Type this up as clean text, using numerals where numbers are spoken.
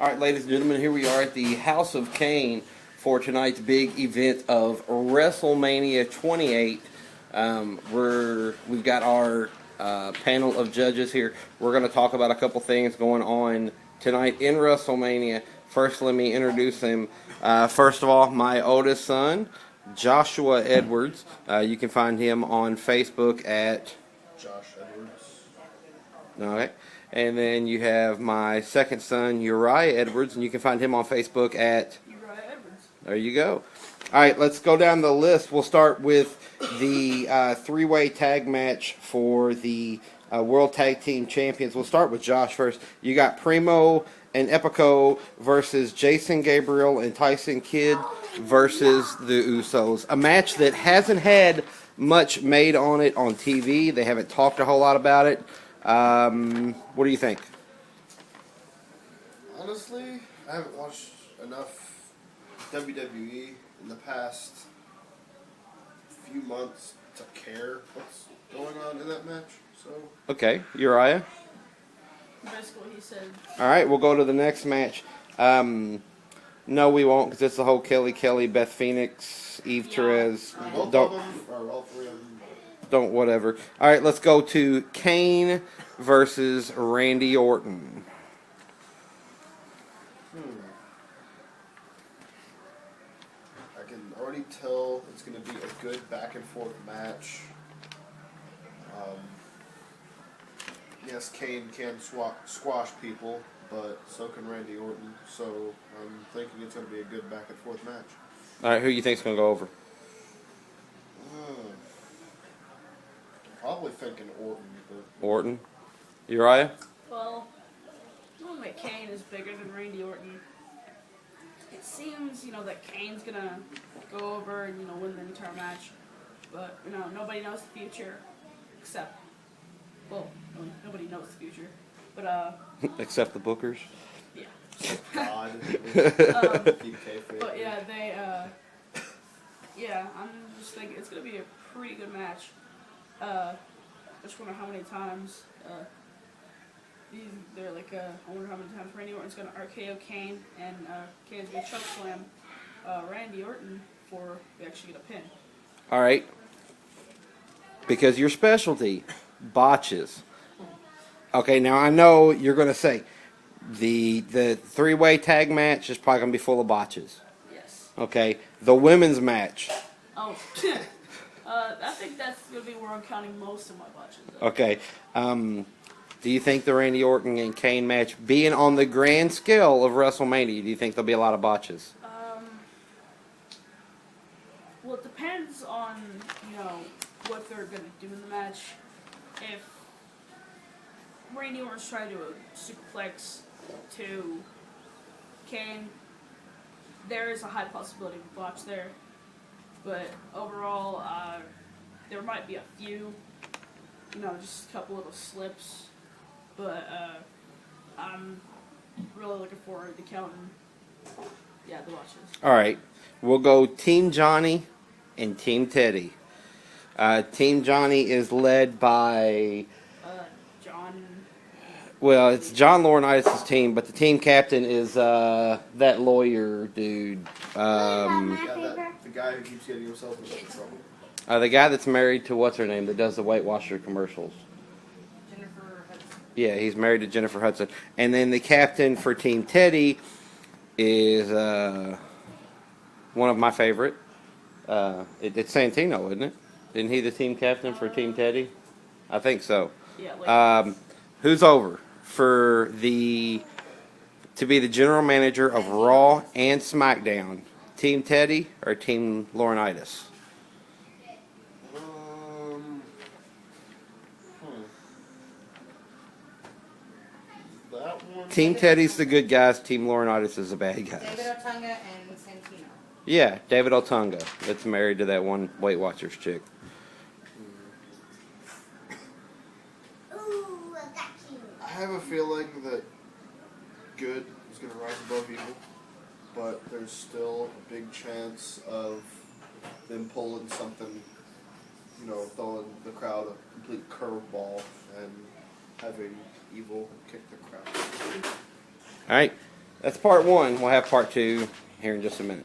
All right, ladies and gentlemen, here we are at the House of Kane for tonight's big event of WrestleMania 28. We've got our panel of judges here. We're going to talk about a couple things going on tonight in WrestleMania. First, let me introduce him. First of all, my oldest son, Joshua Edwards. You can find him on Facebook at Josh Edwards. Okay. And then you have my second son, Uriah Edwards, and you can find him on Facebook at Uriah Edwards. There you go. All right, let's go down the list. We'll start with the three-way tag match for the World Tag Team Champions. We'll start with Josh first. You got Primo and Epico versus Jason Gabriel and Tyson Kidd versus the Usos. A match that hasn't had much made on it on TV. They haven't talked a whole lot about it. What do you think? Honestly, I haven't watched enough WWE in the past few months to care what's going on in that match. So Okay, Uriah. Basically, he said. All right, we'll go to the next match. No, we won't, because it's the whole Kelly, Beth Phoenix, Eve Therese. both of them, or all three of them. Don't whatever. All right, let's go to Kane versus Randy Orton. I can already tell it's going to be a good back and forth match. Yes, Kane can squash people, but so can Randy Orton. So I'm thinking it's going to be a good back and forth match. All right, who you think's going to go over? Probably thinking Orton. But Orton. Uriah? Well, knowing that Kane is bigger than Randy Orton, it seems, that Kane's gonna go over and, win the entire match. But, nobody knows the future except, nobody knows the future. But, Except the bookers? yeah. God. But, yeah, I'm just thinking it's gonna be a pretty good match. I just wonder how many times they're like I wonder how many times Randy Orton's gonna RKO Kane and Kane's gonna choke slam Randy Orton before they actually get a pin. All right. Because your specialty, botches. Okay, now I know you're going to say the three-way tag match is probably going to be full of botches. Yes. Okay, the women's match. Oh, I think that's going to be where I'm counting most of my botches. Okay. Do you think the Randy Orton and Kane match, being on the grand scale of WrestleMania, do you think there'll be a lot of botches? Well, it depends on, what they're going to do in the match. If Randy Orton's trying to do a superplex to Kane, there is a high possibility of a botch there. But overall, there might be a few, just a couple little slips. But I'm really looking forward to counting, the botches. All right. We'll go Team Johnny and Team Teddy. Team Johnny is led by... John... Well, it's John Laurinaitis' team, but the team captain is that lawyer dude. The guy who keeps getting himself in trouble. The guy that's married to what's her name that does the Weight Watcher commercials. Jennifer Hudson. Yeah, he's married to Jennifer Hudson. And then the captain for Team Teddy is one of my favorite. It's Santino, isn't it? Isn't he the team captain for Team Teddy? I think so. Yeah. Who's over to be the general manager of Raw and SmackDown? Team Teddy or Team Laurinaitis? That one. Team Teddy's the good guys. Team Laurinaitis is the bad guys. David Otunga and Santino. Yeah, David Otunga. That's married to that one Weight Watchers chick. I have a feeling that good is going to rise above evil, but there's still a big chance of them pulling something, throwing the crowd a complete curveball and having evil kick the crowd. All right. That's part one. We'll have part two here in just a minute.